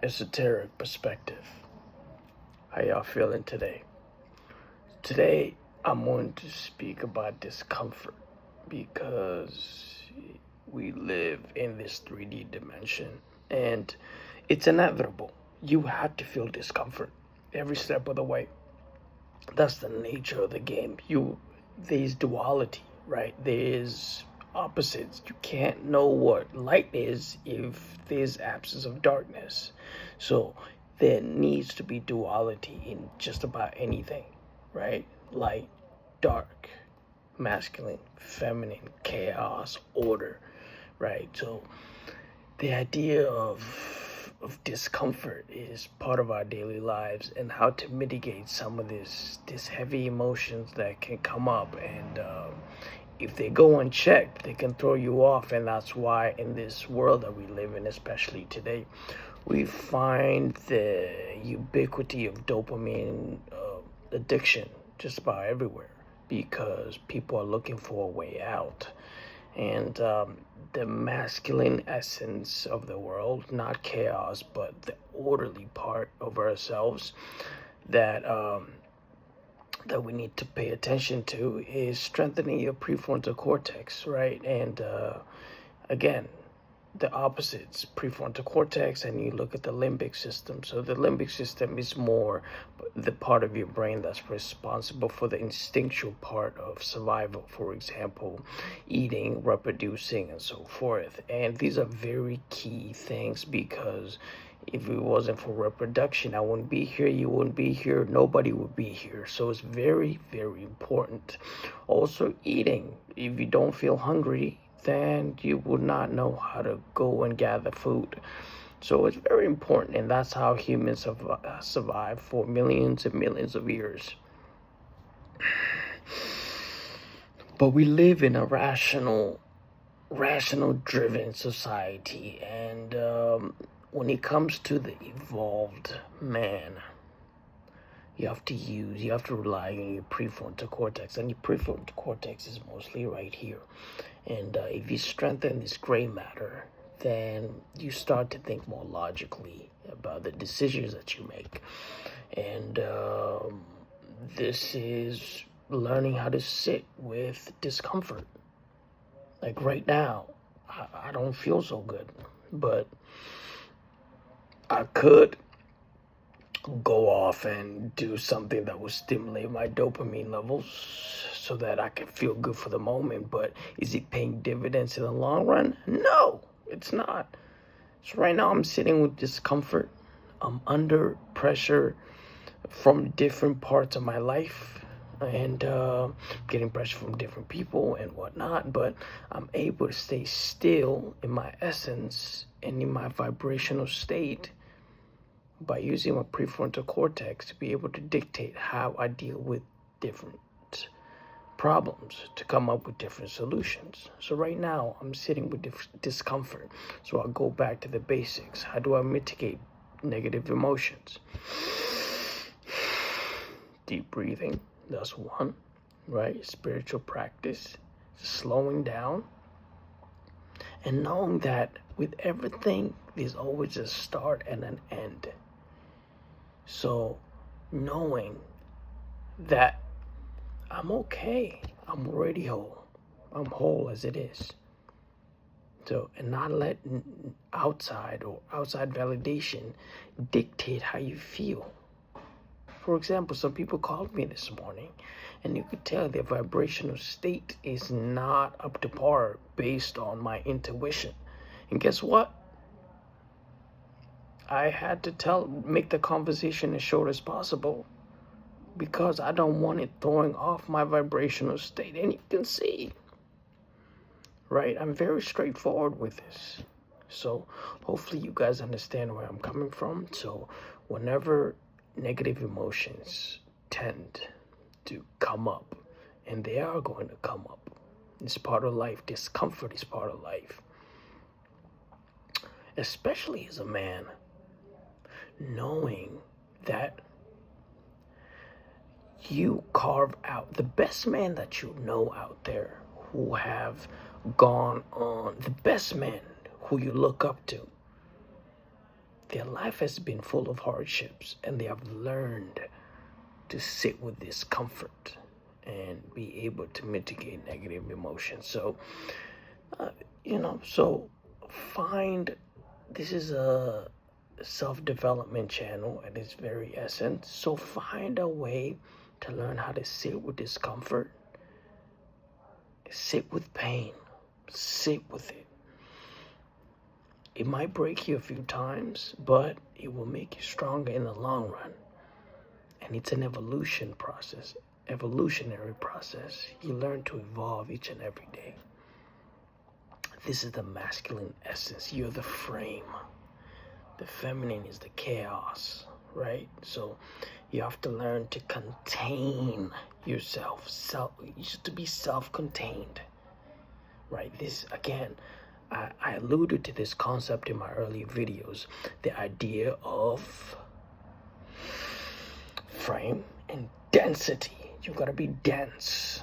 esoteric perspective. How y'all feeling today? Today, I'm going to speak about discomfort because we live in this 3D dimension and it's inevitable. You have to feel discomfort every step of the way. That's the nature of the game. There's duality, right? There's opposites. You can't know what light is if there's absence of darkness. So there needs to be duality in just about anything, right? Light, dark, masculine, feminine, chaos, order, right? So the idea of discomfort is part of our daily lives, and how to mitigate some of this heavy emotions that can come up, and if they go unchecked they can throw you off. And that's why in this world that we live in, especially today, we find the ubiquity of dopamine addiction just about everywhere, because people are looking for a way out. And the masculine essence of the world, not chaos, but the orderly part of ourselves that that we need to pay attention to, is strengthening your prefrontal cortex, right? And again, the opposites, prefrontal cortex, and you look at the limbic system. So the limbic system is more the part of your brain that's responsible for the instinctual part of survival, for example, eating, reproducing, and so forth. And these are very key things, because if it wasn't for reproduction, I wouldn't be here, you wouldn't be here, nobody would be here. So it's very, very important. Also, eating. If you don't feel hungry, then you would not know how to go and gather food. So it's very important, and that's how humans have survived for millions and millions of years. But we live in a rational driven society, and when it comes to the evolved man, you have to rely on your prefrontal cortex, and your prefrontal cortex is mostly right here. And if you strengthen this gray matter, then you start to think more logically about the decisions that you make. And this is learning how to sit with discomfort. Like right now, I don't feel so good, but I could go off and do something that will stimulate my dopamine levels so that I can feel good for the moment. But is it paying dividends in the long run? No, it's not. So right now I'm sitting with discomfort. I'm under pressure from different parts of my life, and getting pressure from different people and whatnot. But I'm able to stay still in my essence and in my vibrational state by using my prefrontal cortex to be able to dictate how I deal with different problems, to come up with different solutions. So right now I'm sitting with discomfort. So I'll go back to the basics. How do I mitigate negative emotions? Deep breathing, that's one, right? Spiritual practice, slowing down, and knowing that with everything there's always a start and an end. So knowing that I'm okay, I'm already whole, I'm whole as it is. So, and not let outside validation dictate how you feel. For example, some people called me this morning, and you could tell their vibrational state is not up to par based on my intuition. And guess what? I had to make the conversation as short as possible, because I don't want it throwing off my vibrational state. And you can see, right? I'm very straightforward with this. So hopefully you guys understand where I'm coming from. So whenever negative emotions tend to come up, and they are going to come up, it's part of life. Discomfort is part of life. Especially as a man, knowing that you carve out the best man that you know out there, who have gone on, the best men who you look up to, their life has been full of hardships, and they have learned to sit with discomfort and be able to mitigate negative emotions. So, so find this is a self-development channel at its very essence. So find a way to learn how to sit with discomfort, sit with pain, sit with it. It might break you a few times, but it will make you stronger in the long run. And it's an evolutionary process. You learn to evolve each and every day. This is the masculine essence. You're the frame. The feminine is the chaos, right? So you have to learn to contain yourself. To be self-contained, right? This, again, I alluded to this concept in my earlier videos. The idea of frame and density. You gotta be dense.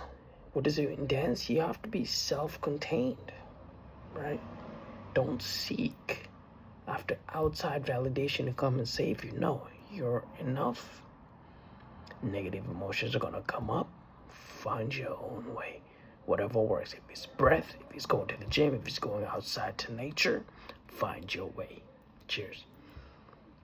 What is it in dense? You have to be self-contained, right? Don't seek after outside validation to come and save you. No, you're enough. Negative emotions are gonna come up. Find your own way. Whatever works. If it's breath, if it's going to the gym, if it's going outside to nature, find your way. Cheers.